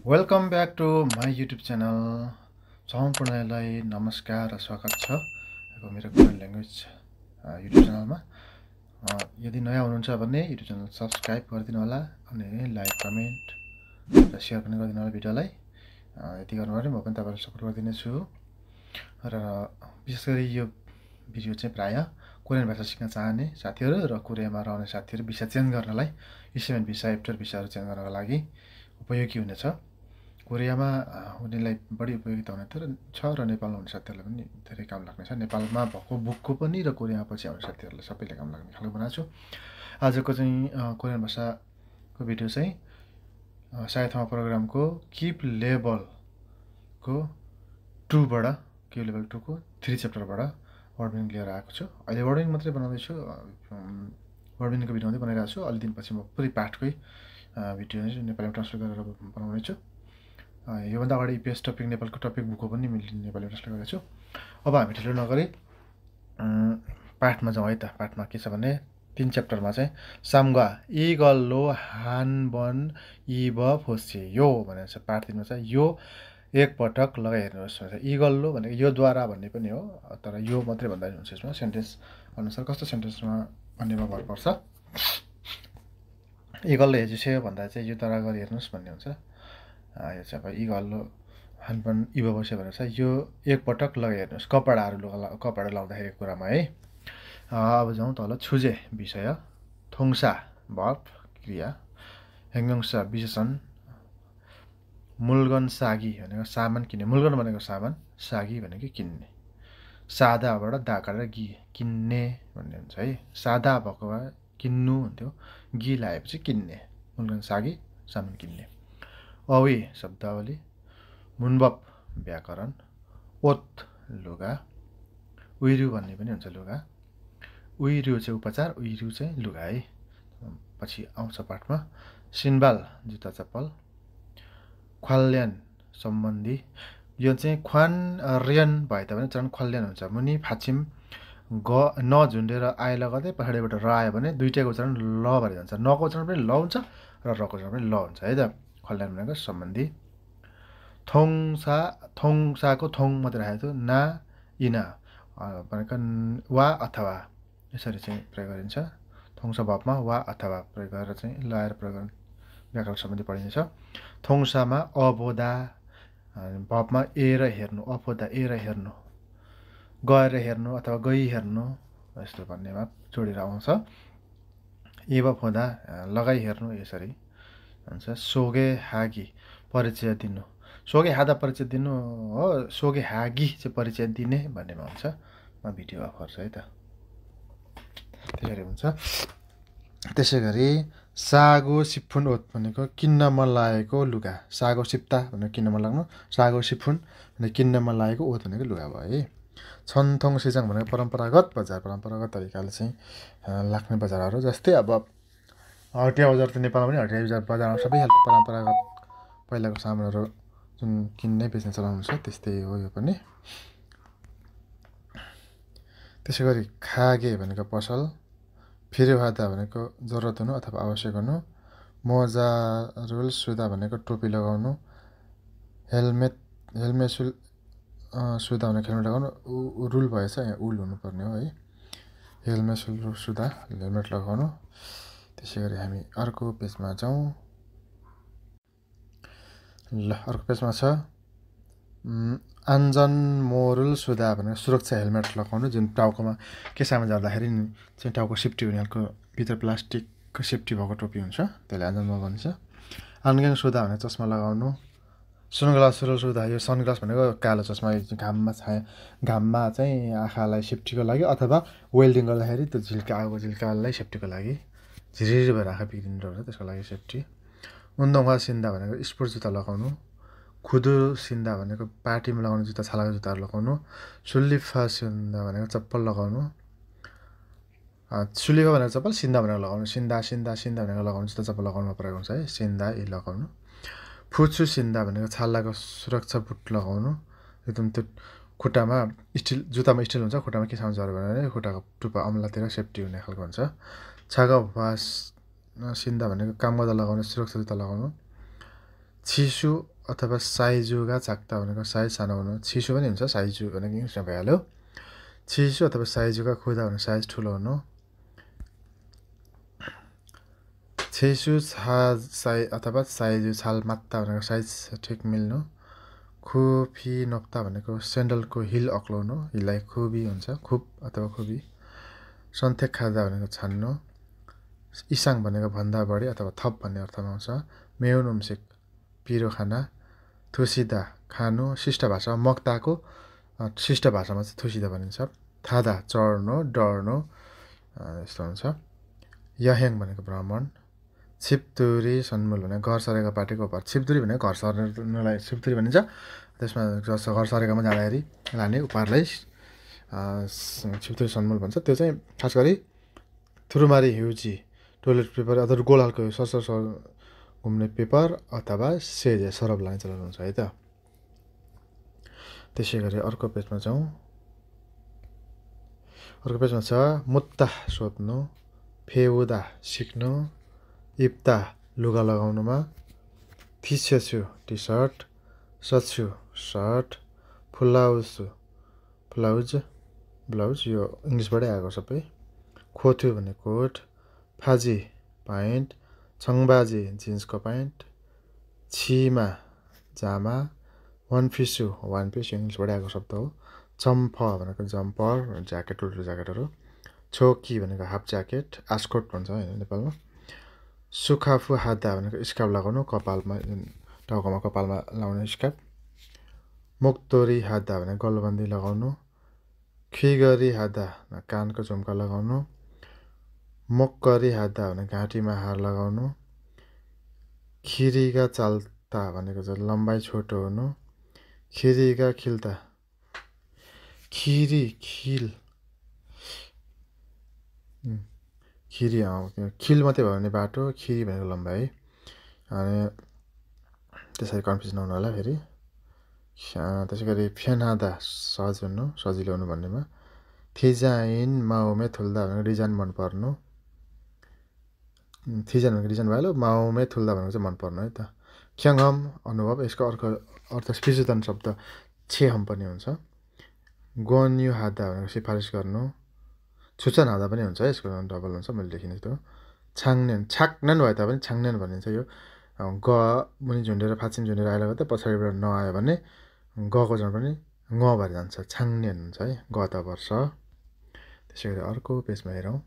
Welcome back to my YouTube channel. सम्पूर्णलाई नमस्कार र स्वागत छ मेरो कोरियन ल्याङ्ग्वेज युट्युब च्यानलमा। यदि नयाँ हुनुहुन्छ भने युट्युब च्यानल सब्सक्राइब गरिदिनु होला अनि लाइक कमेन्ट र सेयर पनि गरिदिनु होला भिडियोलाई। यति गर्नु भने म पनि तपाईँलाई सपोर्ट गरिदिनेछु। र विशेष गरी यो भिडियो चाहिँ प्रायः कोरियन भाषा सिक्न चाहने साथीहरू र कोरियामा रहने साथीहरू भिसा चेन्ज गर्नलाई E7 भिसा F2 भिसाहरू चेन्ज गर्नको लागि उपयोगी हुनेछ। कोरियामा उनीहरूलाई बढी उपयोगिता हुने छ र नेपालमा हुने साथीहरूलाई पनि धेरै काम लाग्नेछ। नेपालमा भएको बुकको पनि र कोरियामा पछि आउने साथीहरूलाई सबैले काम लाग्ने खालको बनाएको छु। आजको चाहिँ कोरियन भाषाको भिडियो चाहिँ सायथमा प्रोग्रामको किप लेभलको 2बाट किप लेभल 2को 3 च्याप्टरबाट वर्ड मिनिङ लिएर आएको छु। अहिले वर्ड मिनिङ मात्रै बनाउँदैछु, वर्ड मिनिङको भिडियो मात्रै बनाइरहेको छु। अलि दिनपछि म पुरै पाठकै भिडियो नेपालीमा ट्रान्सलेट गरेर बनाउने छु। योभन्दा अगाडि इपिएस टपिक नेपालको टपिक बुकको पनि नेपालीमा ट्रान्सलेट गरेको छु। अब हामी ढिलो नगरी पाठमा जाउँ है त। पाठमा के छ भने 3 च्याप्टरमा चाहिँ सामगा इगल्लो हानबन इब फोसे यो भनेर छ। पाठ 3मा चाहिँ यो एकपटक लगाइ हेर्नुहोस् भन्छ। इगल्लो भनेको योद्वारा भन्ने पनि हो, तर यो मात्रै भन्दा हुन्छ। यसमा सेन्टेन्स अनुसार कस्तो सेन्टेन्समा भन्नेमा भर पर्छ। इगल्लो हेजिसे भन्दा चाहिँ योद्वारा गरी हेर्नुहोस् भन्ने हुन्छ। यो चाहिँ अब इगल्लो हानबन इब फोसे भनेर छ। यो एकपटक लगाइ हेर्नुहोस् कपडा लाउँदाखेरि कुरामा है। अब जाउँ तल। छुजे विषय, थोङसा भर्ब क्रिया, हेङसा विशेषण, मुल्गन सागी भनेको सामान किन्ने, मुल्गन भनेको सामान, सागी भनेको किन्ने। सादाबाट दा काटेर गी किन्ने भन्ने हुन्छ है। सादा भएको भए किन्नु हुन्थ्यो, गी लगाएपछि किन्ने, मुल्गन सागी सामान किन्ने। अवी शब्दावली, मुन्बप व्याकरण, ओत लुगा, उइरु भन्ने पनि हुन्छ लुगा। उइरु चाहिँ उपचार, उइरु चाहिँ लुगा है। पछि आउँछ पाठमा। सिन्बाल जुत्ता चप्पल, ख्वाल्यान सम्बन्धी, यो चाहिँ ख्वान रियन भए तापनि चरण ख्वाल्यान हुन्छ। मुनि फाचिम ग न झुन्डेर आए लगाउँदै पछाडिबाट र आयो भने दुईटैको उच्चारण ल भएर जान्छ। नको उच्चारण पनि ल हुन्छ र रको उच्चारण पनि ल हुन्छ है त। ख्वाल्यान भनेको सम्बन्धी। थोङसाको थोङ मात्रै राखेको थियो। ना इना भनेको वा अथवा यसरी चाहिँ प्रयोग गरिन्छ। थोङसा भबमा वा अथवा प्रयोग गरेर चाहिँ लगाएर प्रयोग गर्ने व्याकरण सम्बन्धी पढिनेछ। थोङसामा अबोदा भबमा ए र हेर्नु, अफोदा ए र हेर्नु, गएर हेर्नु अथवा गई हेर्नु यस्तो भन्नेमा जोडेर आउँछ। एब फोदा लगाइ हेर्नु यसरी हुन्छ। सोगे हागी परिचय दिनु, सोगे हादा परिचय दिनु हो, सोगे हागी चाहिँ परिचय दिने भन्नेमा हुन्छ। म भिडियो अफ गर्छु है त। त्यसरी हुन्छ। त्यसै गरी सागो सिफुन ओत भनेको किन्न मन लागेको लुगा। सागो सिप्ता भनेको किन्न मन लाग्नु, सागो सिफुन भनेको किन्न मन लागेको, ओत भनेको लुगा भयो है। छन्थोङ सिजाङ भनेको परम्परागत बजार, परम्परागत तरिकाले चाहिँ लाग्ने बजारहरू। जस्तै अब हटिया बजार त नेपालमा पनि हटिया बजारमा सबै खालको परम्परागत पहिलाको सामानहरू जुन किन्ने बेच्ने चलन हुन्छ त्यस्तै हो यो पनि। त्यसै गरी खागे भनेको पसल, फिरेवादा भनेको जरुरत हुनु अथवा आवश्यक हुनु, मोजा रुल सुदा भनेको टोपी लगाउनु, हेलमेट सुदा भनेको हेलमेट लगाउनु, रुल भएछ यहाँ उल हुनुपर्ने हो है। हेलमेट सुदा हेलमेट लगाउनु। त्यसै गरी हामी अर्को पेजमा जाउँ। ल अर्को पेजमा छ आन्जन मोरुल सुदा भनेको सुरक्षा हेलमेट लगाउनु, जुन टाउकोमा केसामा जाँदाखेरि चाहिँ टाउको सेफ्टी हुने खालको भित्र प्लास्टिकको सेफ्टी भएको टोपी हुन्छ, त्यसले आन्जन मोरुल भनिन्छ। आन्ग्याङ सुदा भनेको चस्मा लगाउनु। सनग्लास सुरुल सुदा, यो सनग्लास भनेको कालो चस्मा, घाममा चाहिँ आँखालाई सेफ्टीको लागि अथवा वेल्डिङ गर्दाखेरि त्यो आगोको झिल्कालाई सेफ्टीको लागि, झिरिरी भएर आँखा बिग्रिनु हुन्छ त्यसको लागि सेफ्टी। उन्दोङवा सिन्दा भनेको स्पोर्ट्स जुत्ता लगाउनु। खुदु सिन्दा भनेको पार्टीमा लगाउने जुत्ता, छालाको जुत्ताहरू लगाउनु। सुल्लिफा सिन्दा भनेको चप्पल लगाउनु। सुलिफा भनेको चप्पल, सिन्दा भनेको लगाउनु। सिन्दा भनेको लगाउनु, जुत्ता चप्पल लगाउनुमा प्रयोग हुन्छ है। सिन्दा यी लगाउनु। फुच्छु सिन्दा भनेको छालाको सुरक्षा बुट लगाउनु। एकदम त्यो खुट्टामा स्टिल, जुत्तामा स्टिल हुन्छ, खुट्टामा के सामान झऱ्यो भने खुट्टाको टुप्पा अम्लातिर सेफ्टी हुने खालको हुन्छ। छागा भास सिन्दा भनेको काम गर्दा लगाउने सुरक्षा जुत्ता लगाउनु। छिसु अथवा साइजुगा चाक्ता भनेको साइज सानो हुनु, छिसु पनि हुन्छ, साइजु भनेको इङ्ग्लिसमा भइहाल्यो। छिसु अथवा साइजुगा खुदा भने साइज ठुलो हुनु। छिसु अथवा साइजु छाल मात्ता भनेको साइज ठिक मिल्नु। खुफी नोक्ता भनेको सेन्डलको हिल अक्लाउनु, हिललाई खुबी हुन्छ, खुब अथवा खुबी। सन्थेक खाजा भनेको छान्नु। इसाङ भनेको भन्दा बढी अथवा थप भन्ने अर्थमा आउँछ। मेउनुम्सिक पिरो खाना। थुसिदा खानु, शिष्ट भाषामा मक्ताको शिष्ट भाषामा चाहिँ थुसिदा भनिन्छ। थादा चढ्नु, डढ्नु यस्तो हुन्छ। यहेङ भनेको भ्रमण। छिप्तुरी सन्मुल भनेको घर सरेको पार्टीको घर। छिप्तुरी भनेको घर सर्नुलाई छिप्तुरी भनिन्छ। त्यसमा घर सरेकोमा जाँदाखेरि लाने उपहारलाई छिप्तुरी सन्मुल भन्छ। त्यो चाहिँ खास गरी थुरुमारी हिउजी टोइलेट पेपर अथवा गोलालको सरसर घुम्ने पेपर अथवा सेजे सरब लाने चलन हुन्छ है त। त्यसै गरी अर्को पेजमा जाउँ। अर्को पेजमा छ मुत्ता सोध्नु, फेउदा सिक्नु, इप्ता लुगा लगाउनुमा, थिस्यछु टी सर्ट, सच्छु सर्ट, ब्लाउज यो इङ्ग्लिसबाटै आएको सबै। खोथु भने कोट, फाजी प्यान्ट, छङबाजी जिन्सको प्यान्ट, छिमा जामा, वान पिस इङ्ग्लिसबाटै आएको शब्द हो। चम्फ भनेको जम्पर ज्याकेट, ठुल्ठुलो ज्याकेटहरू। छोकी भनेको हाफ ज्याकेट, आस्कोट भन्छ होइन नेपालमा। सुखाफु हाद्दा भनेको स्कार्फ लगाउनु, कपालमा टाउकोमा कपालमा लाउने स्कार्फ। मुक्तोरी हाद्दा भनेको गलबन्दी लगाउनु। खिगरी हाद्दा कानको झुम्का लगाउनु। मोक्करी हाद्दा भने घाँटीमा हार लगाउनु। खिरीका चाल्ता भनेको चाहिँ लम्बाइ छोटो हुनु। खिरीका खिल्ता खिरी खिल मात्रै भयो भने बाटो, खिरी भनेको लम्बाइ है। अनि त्यसरी कन्फ्युजन नहुनु होला फेरि। त्यसै गरी फेनादा सहज हुनु, सजिलो हुनु भन्नेमा। थिजाइन माउमे थुल्दा भनेको डिजाइन मनपर्नु। थिजाइन भनेको डिजाइन भइहाल्यो, माउमे थुल्दा भनेको चाहिँ मनपर्नु है त। ख्याङहम अनुभव, यसको अर्थ स्पिजुतन शब्द छेहम पनि हुन्छ। गोन्यु हाद्दा भनेको सिफारिस गर्नु। छुचन हादा पनि हुन्छ, यसको डबल हुन्छ, मैले लेखिने त्यो। छाक्नेन भए तापनि छाङ्नेन भनिन्छ। यो ग मुनि झुन्डेर फाचिम झुन्डेर आइरहेको त पछाडिबाट नआयो भने गको जन पनि ङ भएर जान्छ, छाङ्नेन हुन्छ है, ग त वर्ष। त्यसै गरी अर्को पेजमा हेरौँ।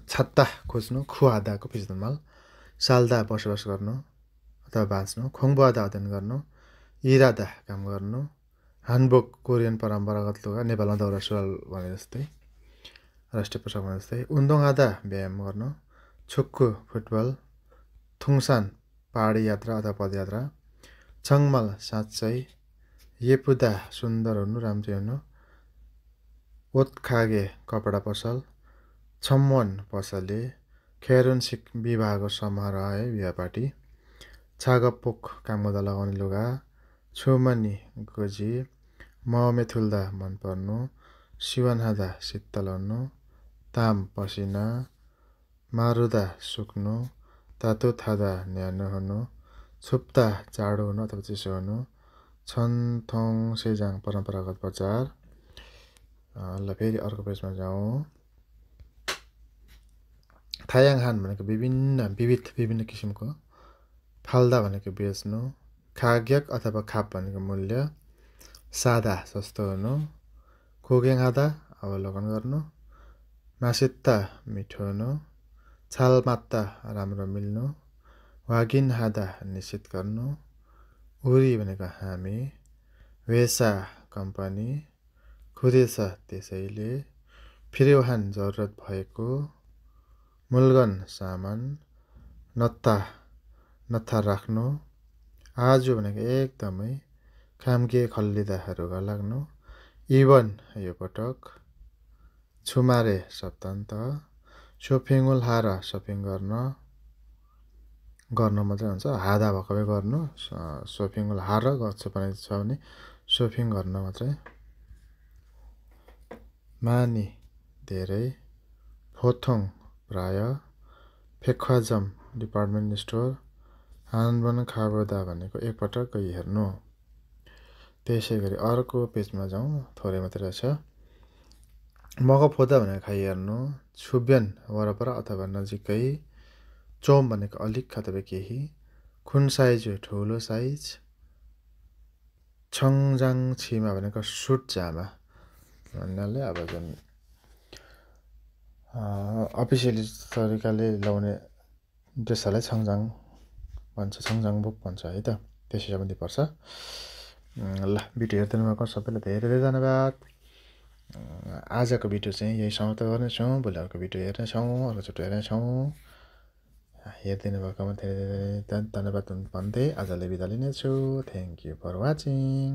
छत्ता खोज्नु, खुवादाको पिजमाल। साल्दा बसोबास गर्नु अथवा बाँच्नु। खोङबुवादा अध्ययन गर्नु। इरादा काम गर्नु। हानबोक कोरियन परम्परागत लुगा, नेपालमा दौरा सुरुवाल भने जस्तै, राष्ट्रिय पोसाक भने जस्तै। उन्दोङआदा व्यायाम गर्नु। छुक्कु फुटबल। थुङसान पहाडी यात्रा अथवा पदयात्रा। छङमल साँच्चै। येपुदा सुन्दर हुनु, राम्रै हुनु। ओत्खागे कपडा पसल। छम्वन पसले। खेरुनसिक विवाहको समारोह है, विवाह पार्टी। छागपोक काम गर्दा लगाउने लुगा। छुमनी गोजी। ममे थुल्दा मनपर्नु। सिवानहादा शीतल हुनु। ताम पसिना। मारुदा सुक्नु। तातो थादा न्यानो हुनु। छुप्ता चाडो हुनु अथवा चिसो हुनु। छनथोङ सेजाङ परम्परागत बजार। ल फेरि अर्को पेजमा जाउँ। थायाङहान भनेको विभिन्न किसिमको। फाल्दा भनेको बेच्नु। खाग्यक अथवा खाप भनेको मूल्य। सादा सस्तो हुनु। खोगेङहादा अवलोकन गर्नु। मासित्ता मिठो हुनु। छालमात्ता राम्रो मिल्नु। वागिन हादा निश्चित गर्नु। उरी भनेको हामी। वेसा कम्पनी। खुदेछ त्यसैले। फिरेवाहान जरुरत भएको। मुल्गन सामान। नत्था राख्नु। आज भनेको एकदमै। खाम्के खल्लिदा रुगा लाग्नु। इवन यो पटक। छुमारे सप्तान्त। सोफिङुल हारा सपिङ गर्न मात्रै हुन्छ, हादा भएकोले गर्नु। सोफिङुल हार गर्छ भने छ भने सोफिङ गर्न मात्रै। मानी धेरै। फोथोङ प्राय। फेख्वाजम डिपार्टमेन्ट स्टोर। हानबन खाबोदा भनेको एकपटक हेर्नु। त्यसै गरी अर्को पेजमा जाउँ, थोरै मात्रै रहेछ। मग फोदा भनेको खाइ हेर्नु। छुब्यन वरपर अथवा नजिकै। चोम भनेको अलिक अथवा केही। खुन साइज ठुलो साइज। छङजाङ छिमा भनेको सुट जामा भन्नाले अब जुन अफिसियली तरिकाले लाउने ड्रेसहरूलाई छङजाङ भन्छ, छङजाङबुक भन्छ है त, त्यसै सम्बन्धी पर्छ। ल भिडियो हेरिदिनु भएको सबैलाई धेरै धेरै धन्यवाद। आजको भिडियो चाहिँ यही समाप्त गर्नेछौँ। भोलि अर्को भिडियो हेर्नेछौँ, अर्को छुट्टो हेर्नेछौँ। हेरिदिनु भएकोमा धेरै धेरै धन्यवाद भन्दै आजलाई बिदा लिनेछु। Thank you for watching.